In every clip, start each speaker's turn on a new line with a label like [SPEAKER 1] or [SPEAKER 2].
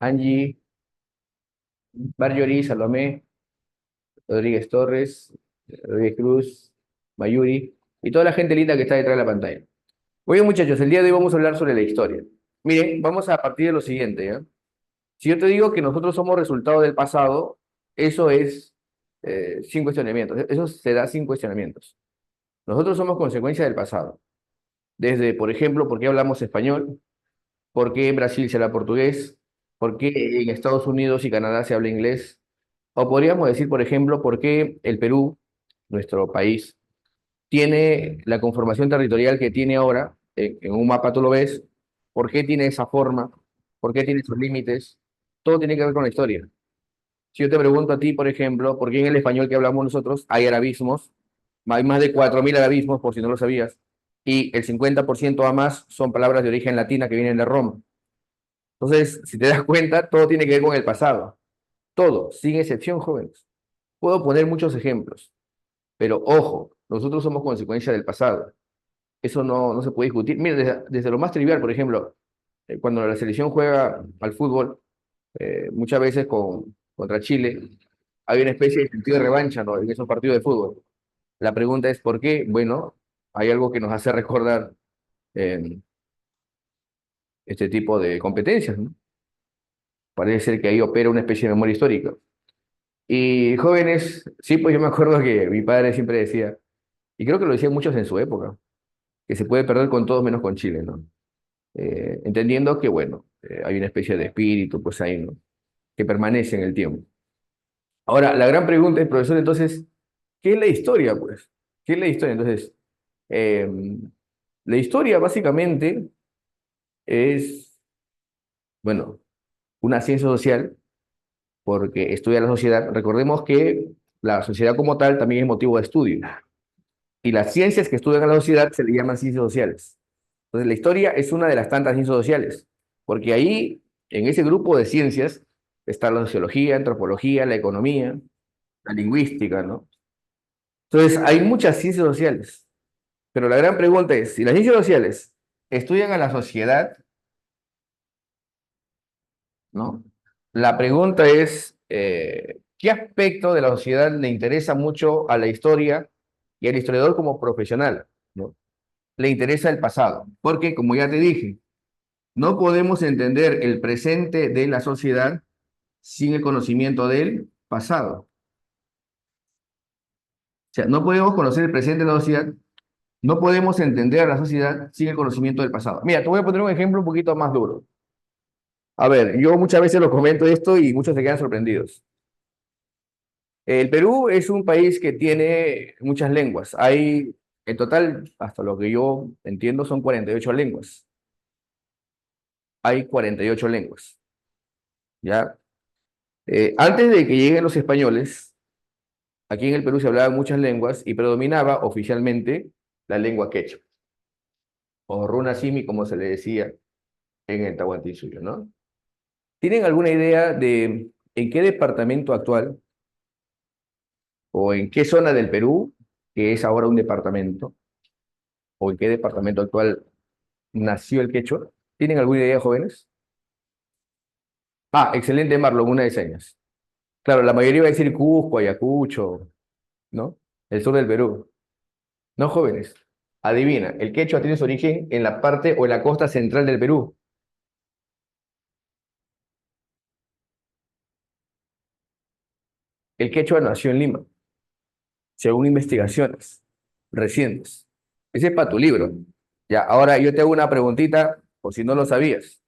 [SPEAKER 1] Angie, Marjorie, Salomé, Rodríguez Torres, Rodríguez Cruz, Mayuri y toda la gente linda que está detrás de la pantalla. Muy bien, muchachos, el día de hoy vamos a hablar sobre la historia. Miren, vamos a partir de lo siguiente, ¿ya? Si yo te digo que nosotros somos resultado del pasado, eso es sin cuestionamientos. Eso se da sin cuestionamientos. Nosotros somos consecuencia del pasado. Desde, por ejemplo, por qué hablamos español, por qué en Brasil se habla portugués, por qué en Estados Unidos y Canadá se habla inglés. O podríamos decir, por ejemplo, por qué el Perú, nuestro país, tiene la conformación territorial que tiene ahora. En un mapa tú lo ves, por qué tiene esa forma, por qué tiene esos límites. Todo tiene que ver con la historia. Si yo te pregunto a ti, por ejemplo, ¿por qué en el español que hablamos nosotros hay arabismos? Hay más de 4.000 arabismos, por si no lo sabías, y el 50% a más son palabras de origen latina que vienen de Roma. Entonces, si te das cuenta, todo tiene que ver con el pasado. Todo, sin excepción, jóvenes. Puedo poner muchos ejemplos, pero ojo, nosotros somos consecuencia del pasado. Eso no se puede discutir. Mira, desde lo más trivial, por ejemplo, cuando la selección juega al fútbol, muchas veces contra Chile, hay una especie de sentido de revancha, ¿no? En esos partidos de fútbol. La pregunta es ¿por qué? Bueno, hay algo que nos hace recordar eh, este tipo de competencias, ¿no? Parece ser que ahí opera una especie de memoria histórica. Y jóvenes, sí, pues yo me acuerdo que mi padre siempre decía, y creo que lo decían muchos en su época, que se puede perder con todos menos con Chile, ¿no? Entendiendo que, bueno, hay una especie de espíritu, pues ahí, ¿no? Que permanece en el tiempo. Ahora, la gran pregunta es, profesor, entonces, ¿qué es la historia, pues? ¿Qué es la historia? Entonces, eh, la historia básicamente es, bueno, una ciencia social porque estudia la sociedad. Recordemos que la sociedad como tal también es motivo de estudio. Y las ciencias que estudian a la sociedad se le llaman ciencias sociales. Entonces, la historia es una de las tantas ciencias sociales, porque ahí, en ese grupo de ciencias, está la sociología, antropología, la economía, la lingüística, ¿no? Entonces, hay muchas ciencias sociales, pero la gran pregunta es, si las ciencias sociales estudian a la sociedad, ¿no? La pregunta es, ¿qué aspecto de la sociedad le interesa mucho a la historia y al historiador como profesional, ¿no? Le interesa el pasado, porque como ya te dije, no podemos entender el presente de la sociedad sin el conocimiento del pasado. O sea, no podemos conocer el presente de la sociedad, no podemos entender a la sociedad sin el conocimiento del pasado. Mira, te voy a poner un ejemplo un poquito más duro. A ver, yo muchas veces lo comento esto y muchos se quedan sorprendidos. El Perú es un país que tiene muchas lenguas. Hay, en total, hasta lo que yo entiendo, son 48 lenguas. Hay 48 lenguas, ¿ya? Antes de que lleguen los españoles, aquí en el Perú se hablaban muchas lenguas y predominaba oficialmente la lengua quechua, o runasimi, como se le decía en el Tahuantinsuyo, ¿no? ¿Tienen alguna idea de en qué departamento actual o en qué zona del Perú, que es ahora un departamento, o en qué departamento actual nació el quechua? ¿Tienen alguna idea, jóvenes? Ah, excelente, Marlon, una de señas. Claro, la mayoría va a decir Cusco, Ayacucho, ¿no? El sur del Perú. No, jóvenes. Adivina, el quechua tiene su origen en la parte o en la costa central del Perú. El quechua nació en Lima, según investigaciones recientes. Ese es para tu libro. Ya, ahora yo te hago una preguntita, por si no lo sabías.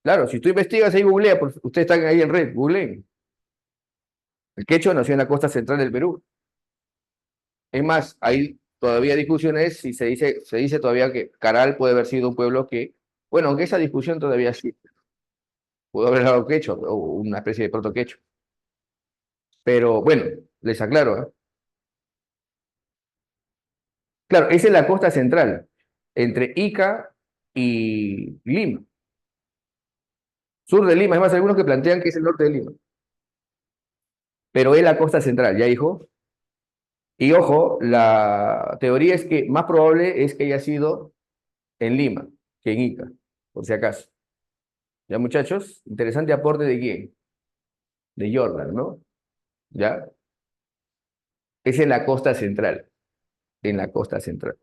[SPEAKER 1] Claro, si tú investigas ahí, googlea, ustedes están ahí en red, googleen. El quechua nació en la costa central del Perú. Es más, hay todavía discusiones si se dice todavía que Caral puede haber sido un pueblo que, bueno, aunque esa discusión todavía sí, pudo haber hablado quechua o una especie de proto-quechua. Pero bueno, les aclaro, ¿eh? Claro, esa es la costa central, entre Ica y Lima, sur de Lima. Es más, hay algunos que plantean que es el norte de Lima, pero es la costa central, ¿ya hijo? Y ojo, la teoría es que más probable es que haya sido en Lima que en Ica, por si acaso. Ya, muchachos, interesante aporte de quién, de Jordan, ¿no? Ya, es en la costa central, en la costa central.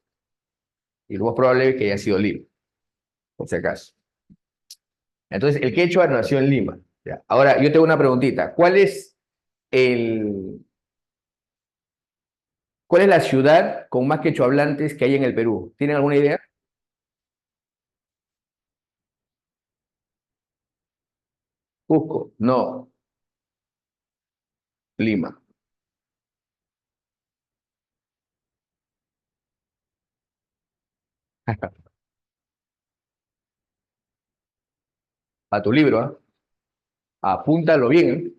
[SPEAKER 1] Y lo más probable es que haya sido Lima, por si acaso. Entonces, el quechua nació en Lima. Ya. Ahora, yo tengo una preguntita. El, ¿Cuál es la ciudad con más quechua hablantes que hay en el Perú? ¿Tienen alguna idea? Cusco. No, Lima. A tu libro, ¿ah? Apúntalo bien, ¿eh?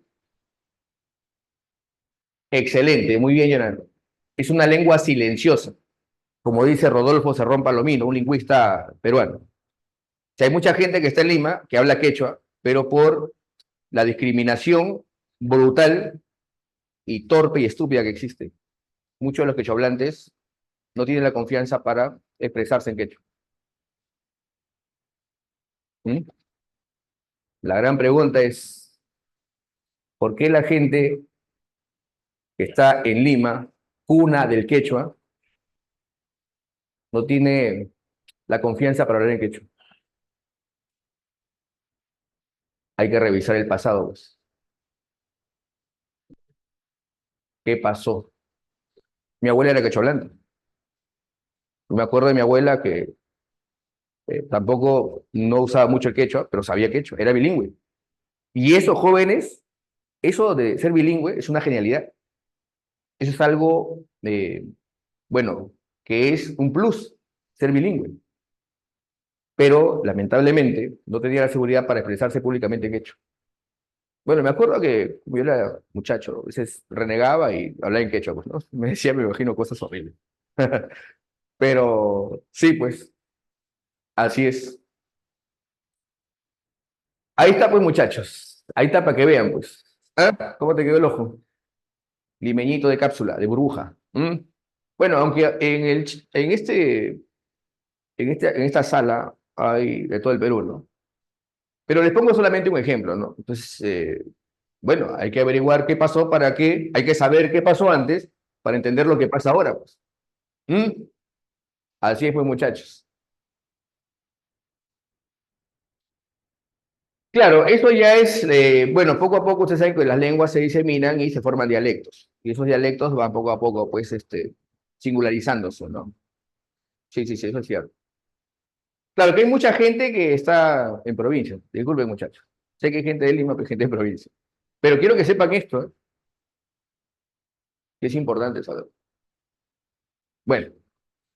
[SPEAKER 1] Excelente, muy bien, Jonathan. Es una lengua silenciosa, como dice Rodolfo Cerrón Palomino, un lingüista peruano. O sea, hay mucha gente que está en Lima que habla quechua, pero por la discriminación brutal y torpe y estúpida que existe, muchos de los quechohablantes no tienen la confianza para expresarse en quechua. ¿Mm? La gran pregunta es, ¿por qué la gente que está en Lima, cuna del quechua, no tiene la confianza para hablar en quechua? Hay que revisar el pasado, pues. ¿Qué pasó? Mi abuela era quechohablante. Me acuerdo de mi abuela que tampoco no usaba mucho el quechua, pero sabía quechua, era bilingüe. Y esos jóvenes, eso de ser bilingüe es una genialidad. Eso es algo, bueno, que es un plus, ser bilingüe. Pero lamentablemente no tenía la seguridad para expresarse públicamente en quechua. Bueno, me acuerdo que como yo era muchacho, a veces renegaba y hablaba en quechua, pues, ¿no? Me decía, me imagino, cosas horribles. Pero sí, pues, así es. Ahí está, pues, muchachos. Ahí está para que vean, pues. ¿Ah? ¿Cómo te quedó el ojo? Limeñito de cápsula, de burbuja. ¿Mm? Bueno, aunque en esta sala hay de todo el Perú, ¿no? Pero les pongo solamente un ejemplo, ¿no? Entonces, bueno, hay que averiguar qué pasó para qué, hay que saber qué pasó antes para entender lo que pasa ahora, pues. ¿Mm? Así es, pues, muchachos. Claro, eso ya es, bueno, poco a poco ustedes saben que las lenguas se diseminan y se forman dialectos. Y esos dialectos van poco a poco, pues, singularizándose, ¿no? Sí, sí, sí, eso es cierto. Claro que hay mucha gente que está en provincia. Disculpen, muchachos. Sé que hay gente de Lima, pero hay gente en provincia. Pero quiero que sepan esto, que es importante saber. Bueno,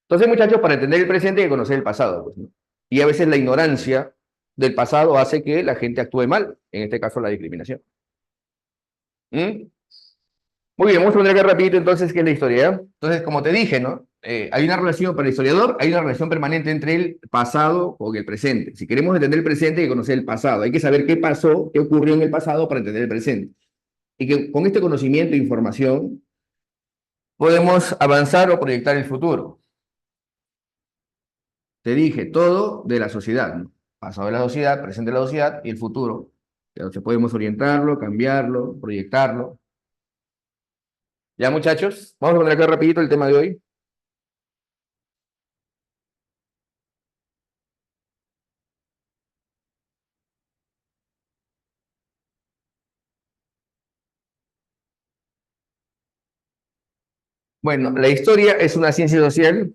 [SPEAKER 1] entonces, muchachos, para entender el presente hay que conocer el pasado, pues, ¿no? Y a veces la ignorancia del pasado hace que la gente actúe mal, en este caso la discriminación. ¿Mm? Muy bien, vamos a poner acá rapidito entonces qué es la historia, ¿ya? Entonces, como te dije, ¿no? Hay una relación, para el historiador, hay una relación permanente entre el pasado con el presente. Si queremos entender el presente, hay que conocer el pasado. Hay que saber qué pasó, qué ocurrió en el pasado para entender el presente. Y que con este conocimiento e información podemos avanzar o proyectar el futuro. Te dije todo de la sociedad, ¿no? Pasado de la sociedad, presente de la sociedad y el futuro. Entonces podemos orientarlo, cambiarlo, proyectarlo. ¿Ya, muchachos? Vamos a poner acá rapidito el tema de hoy. Bueno, la historia es una ciencia social.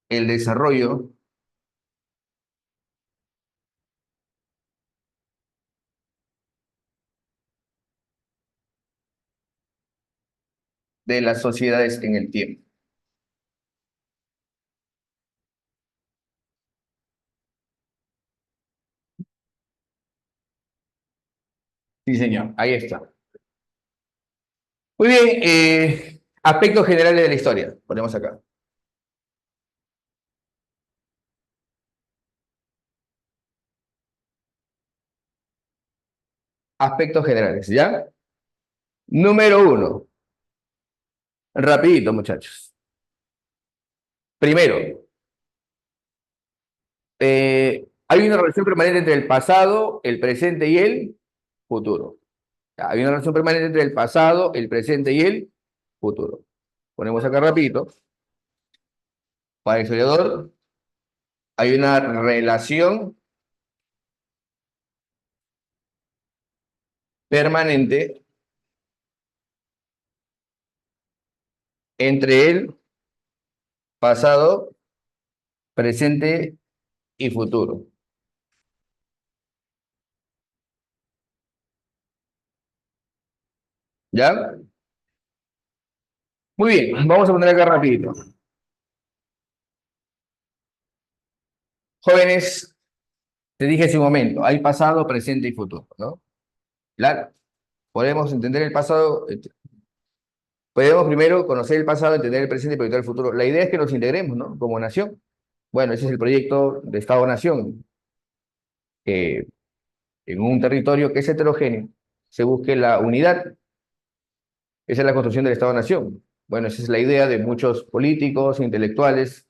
[SPEAKER 1] El desarrollo de las sociedades en el tiempo. Sí, señor, ahí está. Muy bien, Aspectos generales de la historia. Ponemos acá. Aspectos generales, ¿ya? Número uno. Rapidito, muchachos. Primero, hay una relación permanente entre el pasado, el presente y el futuro. Hay una relación permanente entre el pasado, el presente y el futuro. Ponemos acá rapidito. Para el historiador, hay una relación permanente entre el pasado, presente y futuro. ¿Ya? Muy bien, vamos a poner acá rapidito. Jóvenes, te dije hace un momento, hay pasado, presente y futuro, ¿no? Claro, podemos entender el pasado, podemos primero conocer el pasado, entender el presente y proyectar el futuro. La idea es que nos integremos, ¿no? Como nación. Bueno, ese es el proyecto de Estado-Nación, que en un territorio que es heterogéneo se busque la unidad. Esa es la construcción del Estado-Nación. Bueno, esa es la idea de muchos políticos, intelectuales,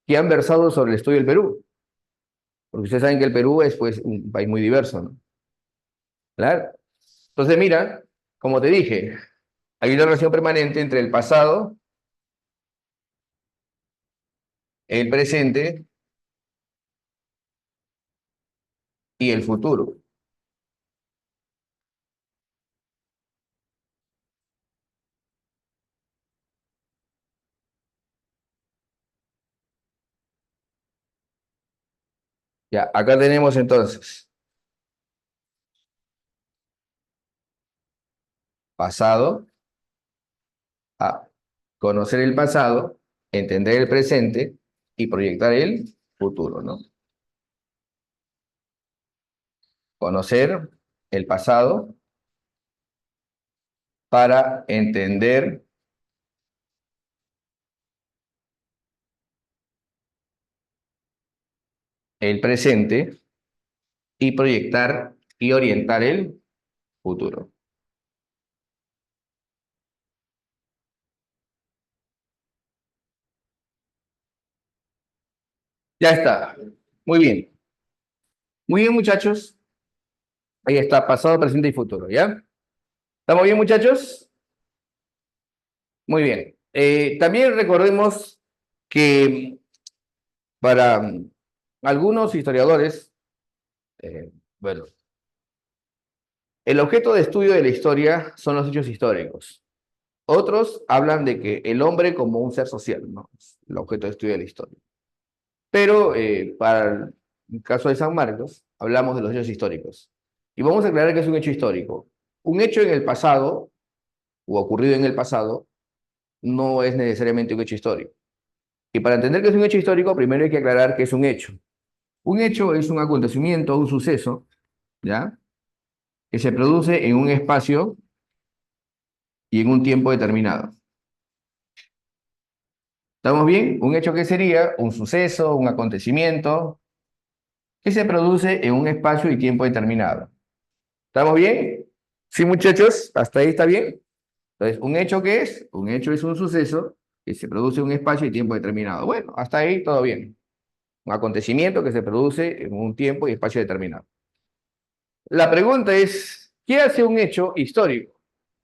[SPEAKER 1] que han versado sobre el estudio del Perú. Porque ustedes saben que el Perú es pues un país muy diverso, ¿no? Claro. Entonces, mira, como te dije, hay una relación permanente entre el pasado, el presente y el futuro. Ya, acá tenemos entonces pasado, a conocer el pasado, entender el presente y proyectar el futuro, ¿no? Conocer el pasado para entender el presente y proyectar y orientar el futuro. Ya está. Muy bien. Muy bien, muchachos. Ahí está, pasado, presente y futuro, ¿ya? ¿Estamos bien, muchachos? Muy bien. También recordemos que para algunos historiadores, bueno, el objeto de estudio de la historia son los hechos históricos. Otros hablan de que el hombre como un ser social, ¿no? Es el objeto de estudio de la historia. Pero para el caso de San Marcos, hablamos de los hechos históricos. Y vamos a aclarar que es un hecho histórico. Un hecho en el pasado, o ocurrido en el pasado, no es necesariamente un hecho histórico. Y para entender que es un hecho histórico, primero hay que aclarar que es un hecho. Un hecho es un acontecimiento, un suceso, ¿ya? Que se produce en un espacio y en un tiempo determinado. ¿Estamos bien? Un hecho que sería un suceso, un acontecimiento que se produce en un espacio y tiempo determinado. ¿Estamos bien? Sí, muchachos, hasta ahí está bien. Entonces, ¿un hecho qué es? Un hecho es un suceso que se produce en un espacio y tiempo determinado. Bueno, hasta ahí todo bien. Un acontecimiento que se produce en un tiempo y espacio determinado. La pregunta es, ¿qué hace un hecho histórico?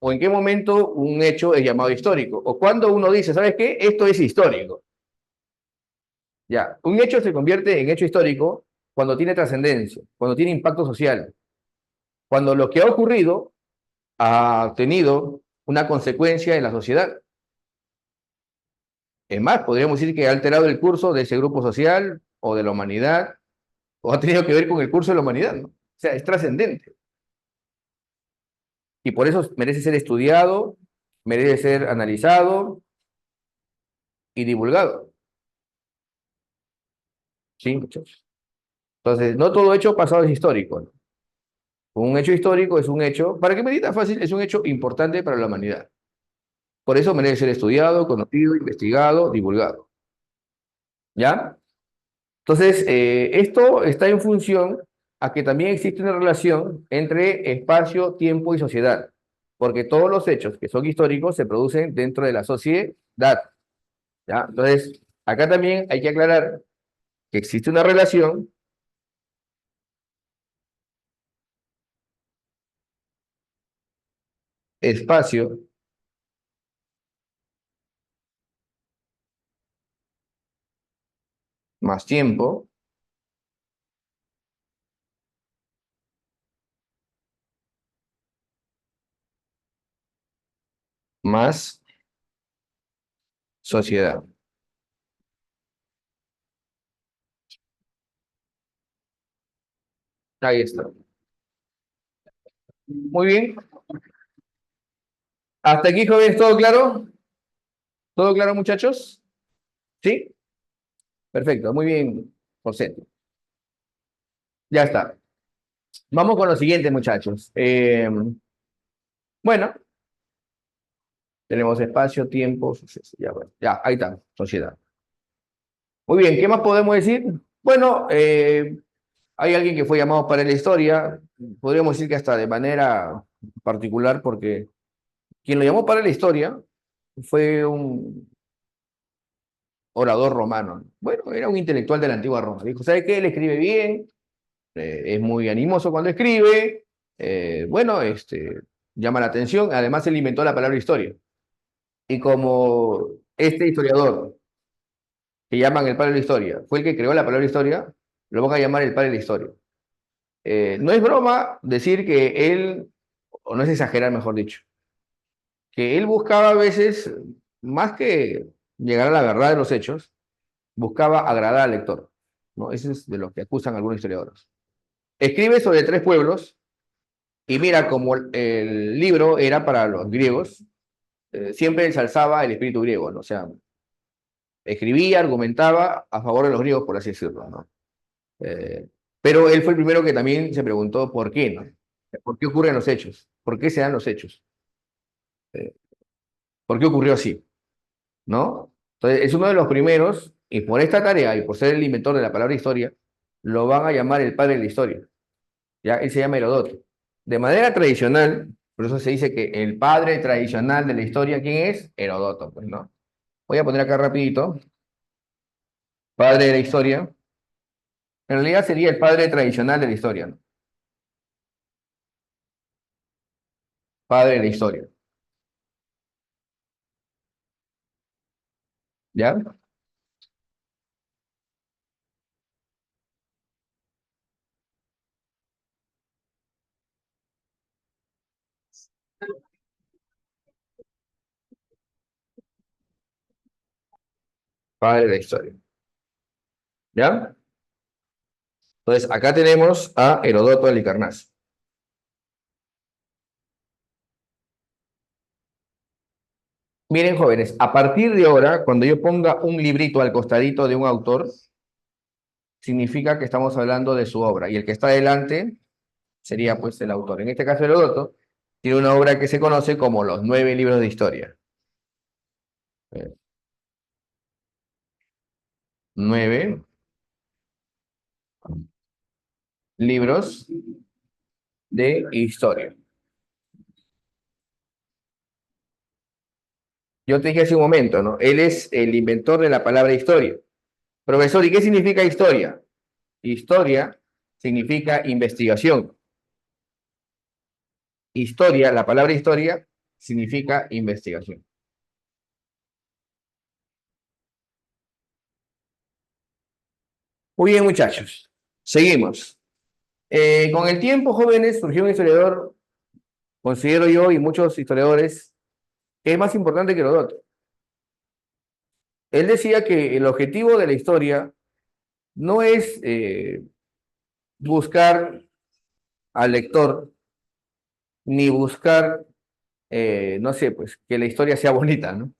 [SPEAKER 1] ¿O en qué momento un hecho es llamado histórico? ¿O cuando uno dice, ¿sabes qué? Esto es histórico. Ya, un hecho se convierte en hecho histórico cuando tiene trascendencia, cuando tiene impacto social, cuando lo que ha ocurrido ha tenido una consecuencia en la sociedad. Es más, podríamos decir que ha alterado el curso de ese grupo social o de la humanidad, o ha tenido que ver con el curso de la humanidad, ¿no? O sea, es trascendente. Y por eso merece ser estudiado, merece ser analizado y divulgado. ¿Sí, muchachos? Entonces, no todo hecho pasado es histórico, ¿no? Un hecho histórico es un hecho, para que me diga fácil, es un hecho importante para la humanidad. Por eso merece ser estudiado, conocido, investigado, divulgado. ¿Ya? Entonces, esto está en función a que también existe una relación entre espacio, tiempo y sociedad, porque todos los hechos que son históricos se producen dentro de la sociedad, ¿ya? Entonces, acá también hay que aclarar que existe una relación espacio más tiempo más sociedad. Ahí está. Muy bien. Hasta aquí, jóvenes, ¿todo claro? ¿Todo claro, muchachos? ¿Sí? Perfecto, muy bien, José. Ya está. Vamos con lo siguiente, muchachos. Bueno, tenemos espacio, tiempo, suceso. Ya, bueno, ya, ahí está, sociedad. Muy bien, ¿qué más podemos decir? Bueno, hay alguien que fue llamado para la historia, podríamos decir que hasta de manera particular, porque quien lo llamó para la historia fue un orador romano. Bueno, era un intelectual de la antigua Roma. Dijo, ¿sabe qué? Él escribe bien, es muy animoso cuando escribe, bueno, llama la atención. Además, él inventó la palabra historia. Y como este historiador, que llaman el padre de la historia, fue el que creó la palabra historia, lo van a llamar el padre de la historia. No es broma decir que él, o no es exagerar, mejor dicho, que él buscaba a veces, más que llegar a la verdad de los hechos, buscaba agradar al lector, ¿no? Ese es de lo que acusan algunos historiadores. Escribe sobre tres pueblos, y mira, como el libro era para los griegos, siempre ensalzaba el espíritu griego, ¿no? O sea, escribía, argumentaba a favor de los griegos, por así decirlo, ¿no? Eh, pero él fue el primero que también se preguntó por qué, ¿no? ¿Por qué ocurren los hechos? ¿Por qué se dan los hechos? Eh, ¿Por qué ocurrió así? ¿No? Entonces, es uno de los primeros, y por esta tarea, y por ser el inventor de la palabra historia, lo van a llamar el padre de la historia. ¿Ya? Él se llama Herodoto. De manera tradicional, por eso se dice que el padre tradicional de la historia, ¿quién es? Herodoto, pues, ¿no? Voy a poner acá rapidito, padre de la historia. En realidad sería el padre tradicional de la historia, ¿no? Padre de la historia, ¿ya? Padre de la historia, ¿ya? Entonces, acá tenemos a Herodoto de Halicarnaso. Miren, jóvenes, a partir de ahora, cuando yo ponga un librito al costadito de un autor, significa que estamos hablando de su obra, y el que está adelante sería pues el autor. En este caso, Heródoto tiene una obra que se conoce como los 9 libros de historia. 9 libros de historia. Yo te dije hace un momento, ¿no? Él es el inventor de la palabra historia. Profesor, ¿y qué significa historia? Historia significa investigación. Historia, la palabra historia, significa investigación. Muy bien, muchachos. Seguimos. Con el tiempo, jóvenes, surgió un historiador, considero yo, y muchos historiadores, que es más importante que Heródoto. Él decía que el objetivo de la historia no es buscar al lector, ni buscar, no sé, pues, que la historia sea bonita, ¿no?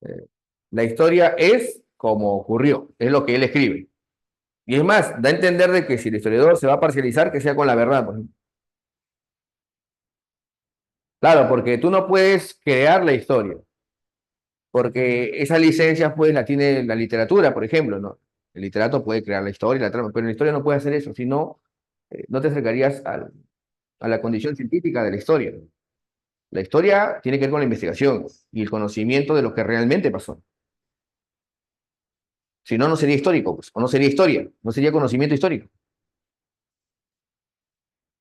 [SPEAKER 1] Eh, la historia es como ocurrió, es lo que él escribe. Y es más, da a entender de que si el historiador se va a parcializar, que sea con la verdad, pues. Claro, porque tú no puedes crear la historia, porque esas licencias pues la tiene la literatura, por ejemplo, ¿no? El literato puede crear la historia, la trama, pero la historia no puede hacer eso, si no, no te acercarías a la condición científica de la historia. La historia tiene que ver con la investigación y el conocimiento de lo que realmente pasó. Si no, no sería histórico, pues, o no sería historia, no sería conocimiento histórico.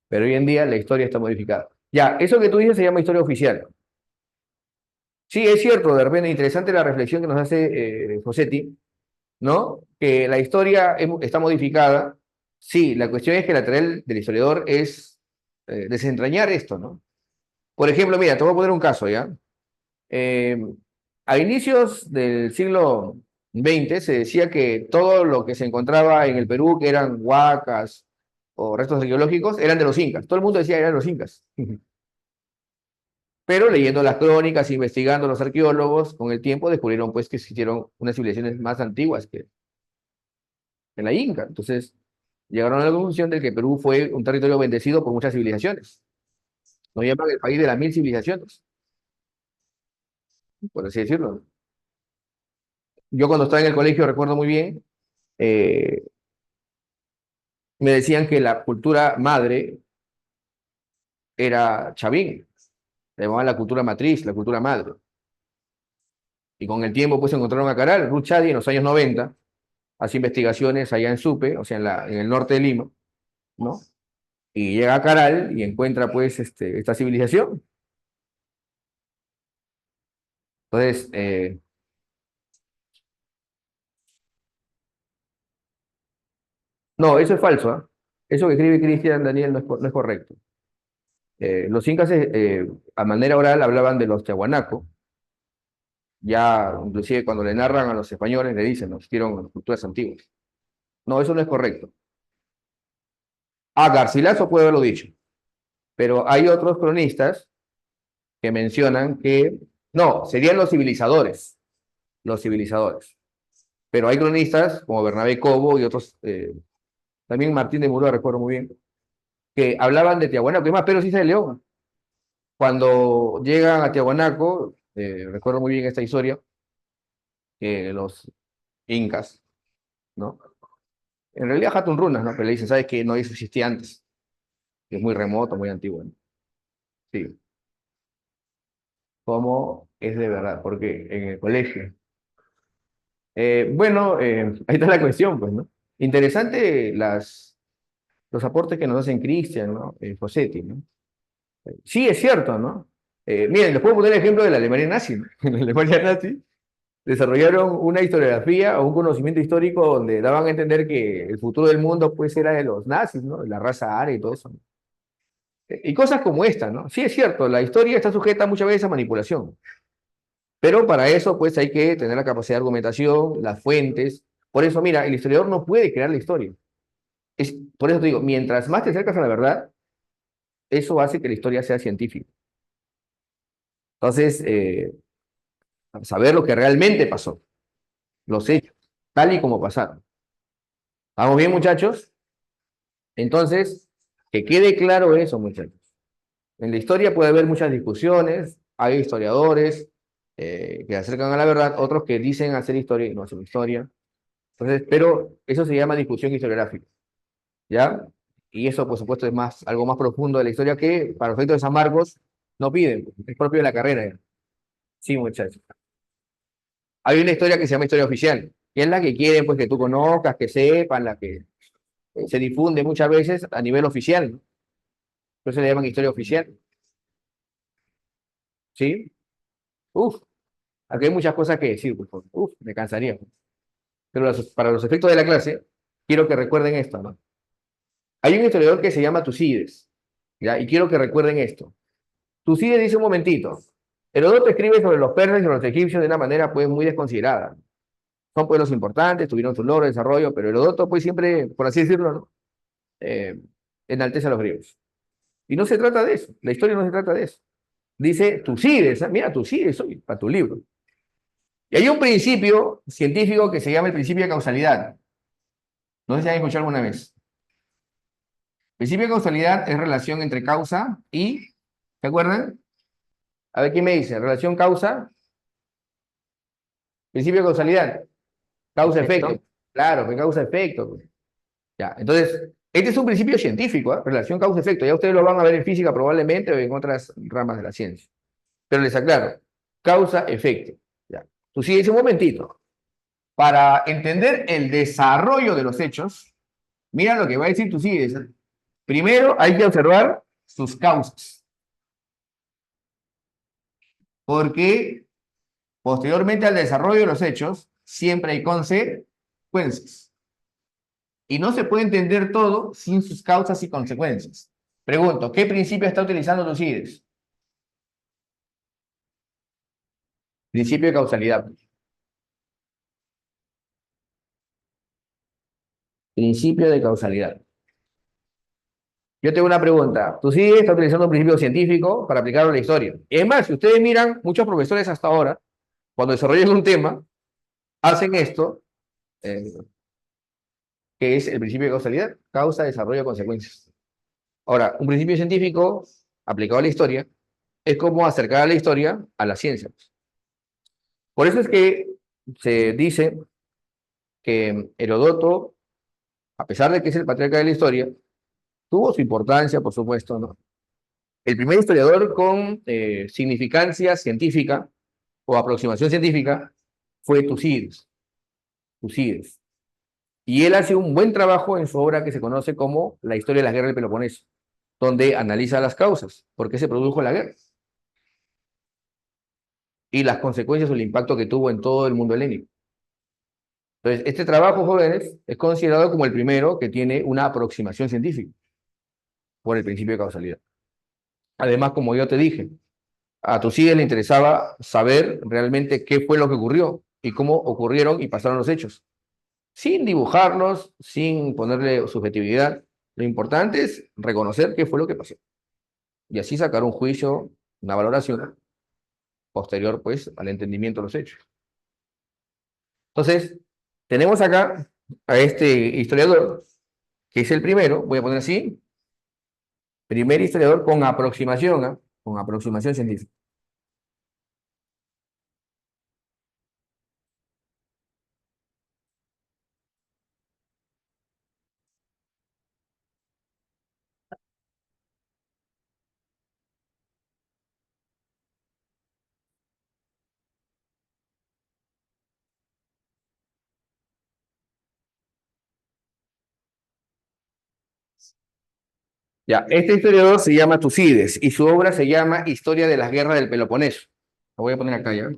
[SPEAKER 1] Pero hoy en día la historia está modificada. Ya, eso que tú dices se llama historia oficial. Sí, es cierto, de repente interesante la reflexión que nos hace Fossetti, ¿no? Que la historia está modificada. Sí, la cuestión es que la tarea del historiador es desentrañar esto, ¿no? Por ejemplo, mira, te voy a poner un caso, ¿ya? Eh, a inicios del siglo XX se decía que todo lo que se encontraba en el Perú, que eran huacas o restos arqueológicos, eran de los incas. Todo el mundo decía que eran los incas. Pero leyendo las crónicas, investigando los arqueólogos, con el tiempo descubrieron pues que existieron unas civilizaciones más antiguas que la Inca. Entonces llegaron a la conclusión de que Perú fue un territorio bendecido por muchas civilizaciones. Lo llaman el país de las 1000 civilizaciones, por así decirlo. Yo cuando estaba en el colegio recuerdo muy bien, eh, me decían que la cultura madre era Chavín, le llamaban la cultura matriz, la cultura madre. Y con el tiempo pues encontraron a Caral, Ruth Chadi en los años 90, hace investigaciones allá en Supe, o sea, en el norte de Lima, ¿no? Y llega a Caral y encuentra pues esta civilización. Entonces, no, eso es falso, ¿ah? Eso que escribe Cristian Daniel no es correcto. Los incas, a manera oral, hablaban de los Tiahuanaco, ya inclusive cuando le narran a los españoles le dicen, no existieron culturas antiguas. No, eso no es correcto. Ah, Garcilaso puede haberlo dicho, pero hay otros cronistas que mencionan que, no, serían los civilizadores. Pero hay cronistas como Bernabé Cobo y otros, también Martín de Muro, recuerdo muy bien, que hablaban de Tiahuanaco, que más Pedro Cisa de León. Cuando llegan a Tiahuanaco, recuerdo muy bien esta historia, que los incas, ¿no? En realidad Hatun Runas, ¿no? Pero le dicen, ¿sabes qué? No, eso existía antes, que es muy remoto, muy antiguo, ¿no? Sí, ¿cómo es de verdad? Porque en el colegio. Bueno, ahí está la cuestión, pues, ¿no? Interesante los aportes que nos hacen Cristian, ¿no? Fossetti, ¿no? Sí, es cierto, ¿no? Miren, les puedo poner el ejemplo de la Alemania nazi, ¿no? En la Alemania nazi desarrollaron una historiografía o un conocimiento histórico donde daban a entender que el futuro del mundo pues era de los nazis, ¿no? De la raza aria y todo eso, ¿no? Y cosas como esta, ¿no? Sí, es cierto, la historia está sujeta muchas veces a manipulación, pero para eso pues hay que tener la capacidad de argumentación, las fuentes. Por eso, mira, el historiador no puede crear la historia. Por eso te digo, mientras más te acercas a la verdad, eso hace que la historia sea científica. Entonces, saber lo que realmente pasó, los hechos, tal y como pasaron. ¿Vamos bien, muchachos? Entonces, que quede claro eso, muchachos. En la historia puede haber muchas discusiones, hay historiadores que acercan a la verdad, otros que dicen hacer historia y no hacen historia. Entonces, pero eso se llama discusión historiográfica, ¿ya? Y eso, por supuesto, es más, algo más profundo de la historia que para los efectos de San Marcos no piden, es propio de la carrera. ¿Ya? Sí, muchachos. Hay una historia que se llama historia oficial, que es la que quieren pues que tú conozcas, que sepan, la que se difunde muchas veces a nivel oficial, ¿no? Por eso le llaman historia oficial, ¿sí? Uf, aquí hay muchas cosas que decir, por favor. Uf, me cansaría. Pero para los efectos de la clase, quiero que recuerden esto, ¿no? Hay un historiador que se llama Tucídides, ¿ya? Y quiero que recuerden esto. Tucídides dice un momentito, Heródoto escribe sobre los persas y sobre los egipcios de una manera pues muy desconsiderada. Son pueblos importantes, tuvieron su logro, desarrollo, pero Heródoto pues siempre, por así decirlo, ¿no? Eh, enaltece a los griegos. Y no se trata de eso, la historia no se trata de eso. Dice Tucídides, ¿eh? Mira, Tucídides, hoy, para tu libro. Y hay un principio científico que se llama el principio de causalidad. No sé si han escuchado alguna vez. El principio de causalidad es relación entre causa y, ¿se acuerdan? A ver, ¿quién me dice? Relación causa, principio de causalidad, causa-efecto.
[SPEAKER 2] Efecto.
[SPEAKER 1] Claro, que causa-efecto, pues. Ya, entonces, este es un principio científico, ¿ah? Relación causa-efecto. Ya ustedes lo van a ver en física probablemente o en otras ramas de la ciencia. Pero les aclaro, causa-efecto. Ya. Tú sigues un momentito. Para entender el desarrollo de los hechos, mira lo que va a decir tú sigues. Primero hay que observar sus causas, porque posteriormente al desarrollo de los hechos, siempre hay consecuencias. Y no se puede entender todo sin sus causas y consecuencias. Pregunto, ¿qué principio está utilizando Tucídides? Principio de causalidad. Principio de causalidad. Yo tengo una pregunta. Tucídides está utilizando un principio científico para aplicarlo a la historia. Es más, si ustedes miran, muchos profesores hasta ahora, cuando desarrollan un tema, hacen esto, eh, que es el principio de causalidad, causa, desarrollo, consecuencias. Ahora, un principio científico aplicado a la historia es como acercar a la historia a la ciencia. Por eso es que se dice que Herodoto, a pesar de que es el patriarca de la historia, tuvo su importancia, por supuesto, ¿no? El primer historiador con significancia científica o aproximación científica fue Tucídides. Tucídides. Y él hace un buen trabajo en su obra que se conoce como La historia de las guerras del Peloponeso, donde analiza las causas, por qué se produjo la guerra, y las consecuencias o el impacto que tuvo en todo el mundo helénico. Entonces, este trabajo, jóvenes, es considerado como el primero que tiene una aproximación científica por el principio de causalidad. Además, como yo te dije, a Tucídides le interesaba saber realmente qué fue lo que ocurrió y cómo ocurrieron y pasaron los hechos, sin dibujarlos, sin ponerle subjetividad. Lo importante es reconocer qué fue lo que pasó y así sacar un juicio, una valoración posterior, pues, al entendimiento de los hechos. Entonces, tenemos acá a este historiador, que es el primero, voy a poner así, primer historiador con aproximación, ¿eh? Con aproximación científica. Ya, este historiador se llama Tucídides y su obra se llama Historia de las guerras del Peloponeso. Lo voy a poner acá ya.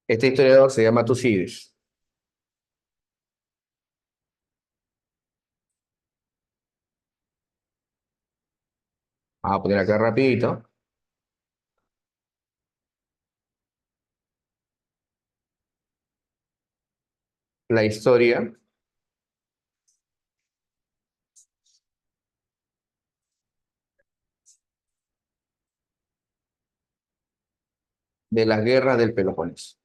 [SPEAKER 1] Este historiador se llama Tucídides. Vamos a poner acá rapidito. La historia de las guerras del Peloponeso.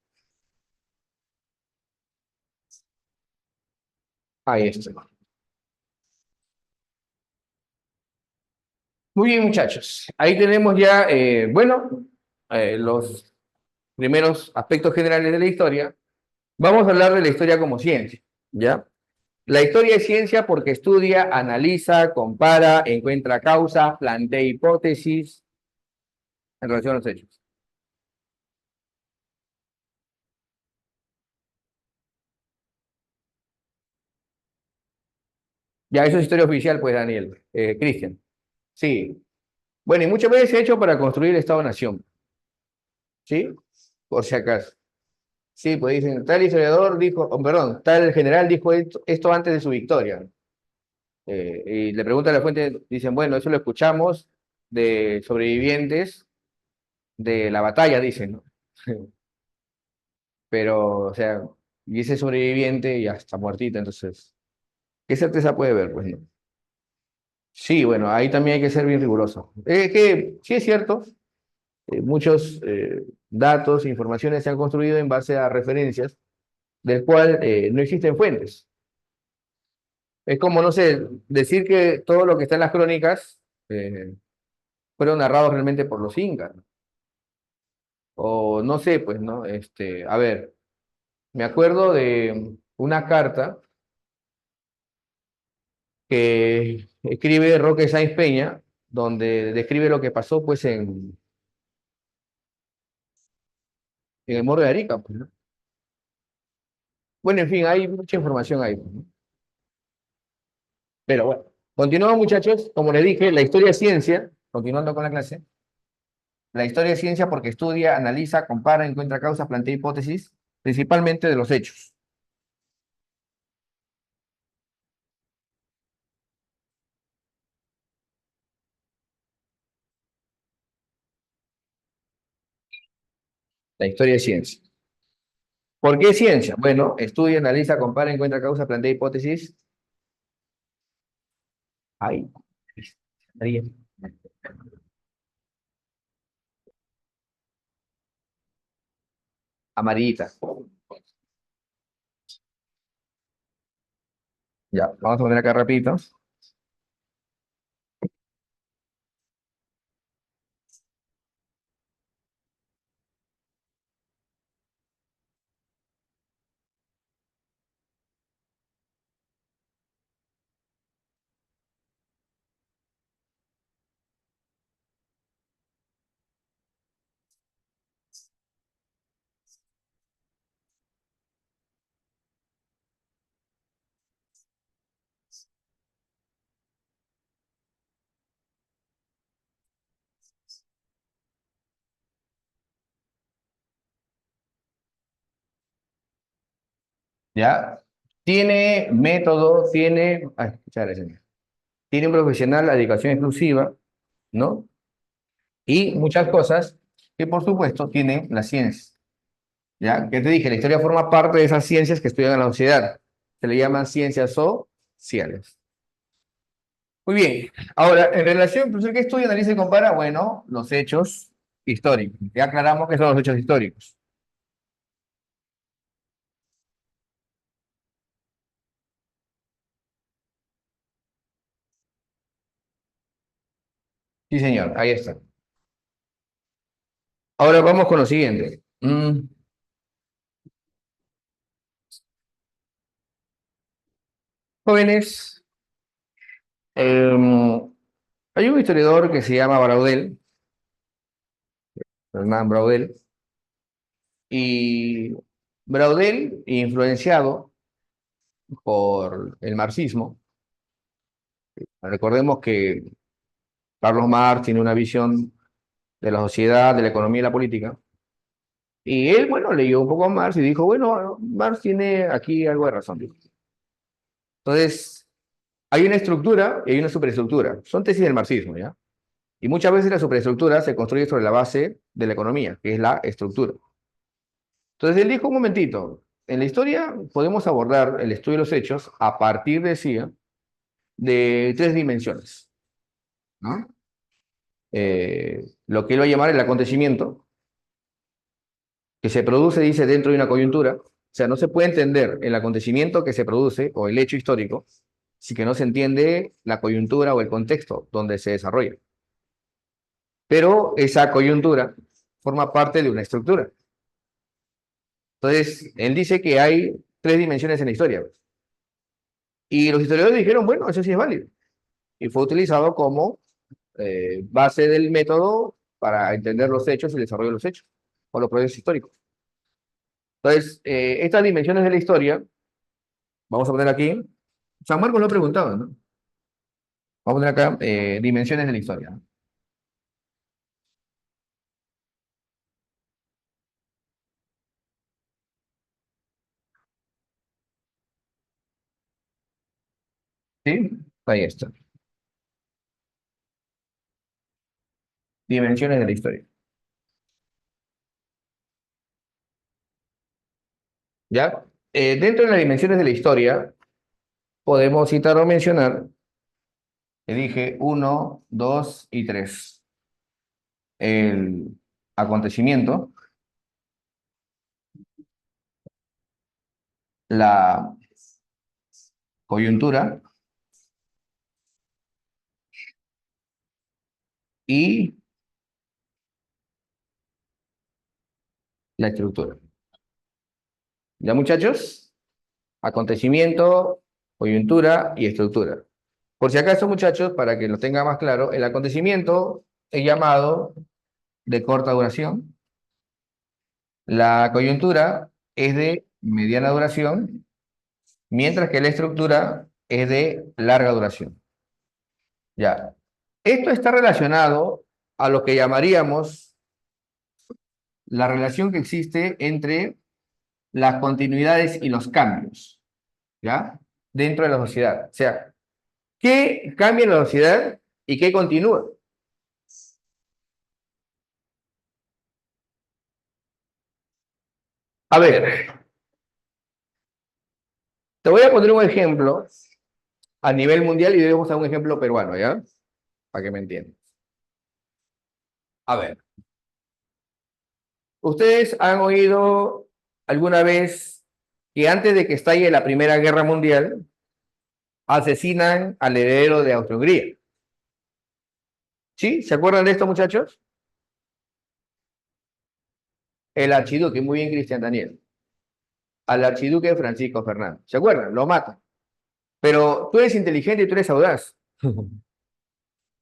[SPEAKER 1] Ahí está. Muy bien, muchachos. Ahí tenemos ya, bueno, los primeros aspectos generales de la historia. Vamos a hablar de la historia como ciencia, ¿ya? La historia es ciencia porque estudia, analiza, compara, encuentra causas, plantea hipótesis en relación a los hechos. Ya, eso es historia oficial, pues, Daniel. Cristian. Sí. Bueno, y muchas veces se ha hecho para construir el Estado-Nación, ¿sí? Por si acaso. Sí, pues dicen, tal historiador dijo, oh, perdón, tal general dijo esto antes de su victoria. Y le preguntan a la fuente, dicen, bueno, eso lo escuchamos de sobrevivientes de la batalla, dicen, ¿no? Pero, o sea, y ese sobreviviente ya está muertito, entonces, ¿qué certeza puede haber? Pues no. Sí, bueno, ahí también hay que ser bien riguroso. Que sí es cierto, muchos datos, informaciones se han construido en base a referencias, del cual no existen fuentes. Es como, no sé, decir que todo lo que está en las crónicas eh, fueron narrados realmente por los incas, ¿no? O no sé, pues, ¿no? A ver, me acuerdo de una carta que escribe Roque Sáenz Peña, donde describe lo que pasó, pues, en el Morro de Arica, pues, ¿no? Bueno, en fin, hay mucha información ahí, pues, ¿no? Pero bueno, continuamos, muchachos. Como les dije, la historia es ciencia, continuando con la clase. La historia es ciencia porque estudia, analiza, compara, encuentra causas, plantea hipótesis, principalmente de los hechos. La historia es ciencia. ¿Por qué ciencia? Bueno, estudia, analiza, compara, encuentra causas, plantea hipótesis. Ay, María. Amarillita. Ya, vamos a poner acá rapidito. Ya. Tiene método, tiene. Ay, muchas gracias. Tiene un profesional a dedicación exclusiva, ¿no? Y muchas cosas que, por supuesto, tiene la ciencia. ¿Ya? Que te dije, la historia forma parte de esas ciencias que estudian en la sociedad. Se le llaman ciencias sociales. Muy bien. Ahora, en relación, profesor, ¿qué estudia, analiza y compara? Bueno, los hechos históricos. Ya aclaramos que son los hechos históricos. Sí, señor, ahí está. Ahora vamos con lo siguiente. Jóvenes, hay un historiador que se llama Braudel, Hernán Braudel, y Braudel, influenciado por el marxismo, recordemos que Carlos Marx tiene una visión de la sociedad, de la economía y la política. Y él, bueno, leyó un poco a Marx y dijo, bueno, Marx tiene aquí algo de razón, dijo. Entonces, hay una estructura y hay una superestructura. Son tesis del marxismo, ¿ya? Y muchas veces la superestructura se construye sobre la base de la economía, que es la estructura. Entonces, él dijo, un momentito, en la historia podemos abordar el estudio de los hechos a partir, decía, de tres dimensiones, ¿no? Lo que él va a llamar el acontecimiento, que se produce, dice, dentro de una coyuntura. O sea, no se puede entender el acontecimiento que se produce o el hecho histórico si que no se entiende la coyuntura o el contexto donde se desarrolla. Pero esa coyuntura forma parte de una estructura. Entonces, él dice que hay tres dimensiones en la historia. Y los historiadores dijeron, bueno, eso sí es válido. Y fue utilizado como base del método para entender los hechos y el desarrollo de los hechos o los procesos históricos. Entonces, estas dimensiones de la historia, vamos a poner aquí, San Marcos lo ha preguntado, ¿no? Vamos a poner acá dimensiones de la historia, ¿no? ¿Sí? Ahí está. Dimensiones de la historia. ¿Ya? Dentro de las dimensiones de la historia, podemos citar o mencionar, que dije uno, dos y tres. El acontecimiento, la coyuntura y la estructura. ¿Ya, muchachos? Acontecimiento, coyuntura y estructura. Por si acaso, muchachos, para que lo tenga más claro, el acontecimiento es llamado de corta duración, la coyuntura es de mediana duración, mientras que la estructura es de larga duración. Ya. Esto está relacionado a lo que llamaríamos la relación que existe entre las continuidades y los cambios, ¿ya? Dentro de la sociedad. O sea, ¿qué cambia en la sociedad y qué continúa? A ver, te voy a poner un ejemplo a nivel mundial y debemos a un ejemplo peruano, ¿ya? Para que me entiendan. A ver, ¿ustedes han oído alguna vez que antes de que estalle la Primera Guerra Mundial, asesinan al heredero de Austria-Hungría? ¿Sí? ¿Se acuerdan de esto, muchachos? El archiduque, muy bien, Cristian Daniel. Al archiduque Francisco Fernando. ¿Se acuerdan? Lo matan. Pero tú eres inteligente y tú eres audaz.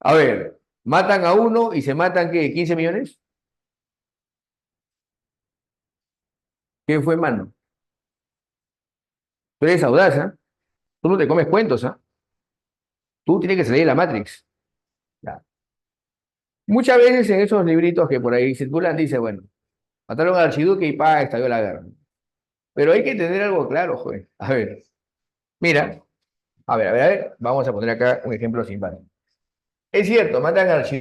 [SPEAKER 1] A ver, matan a uno y se matan, ¿qué? ¿15 millones? ¿Qué fue, mano? Tú eres audaz, ¿ah? Tú no te comes cuentos, ¿ah? Tú tienes que salir de la Matrix. Ya. Muchas veces en esos libritos que por ahí circulan, dice, bueno, mataron al archiduque y pa, estalló la guerra. Pero hay que tener algo claro, joder. A ver, mira, a ver, vamos a poner acá un ejemplo simpático. Es cierto, matan al archiduque.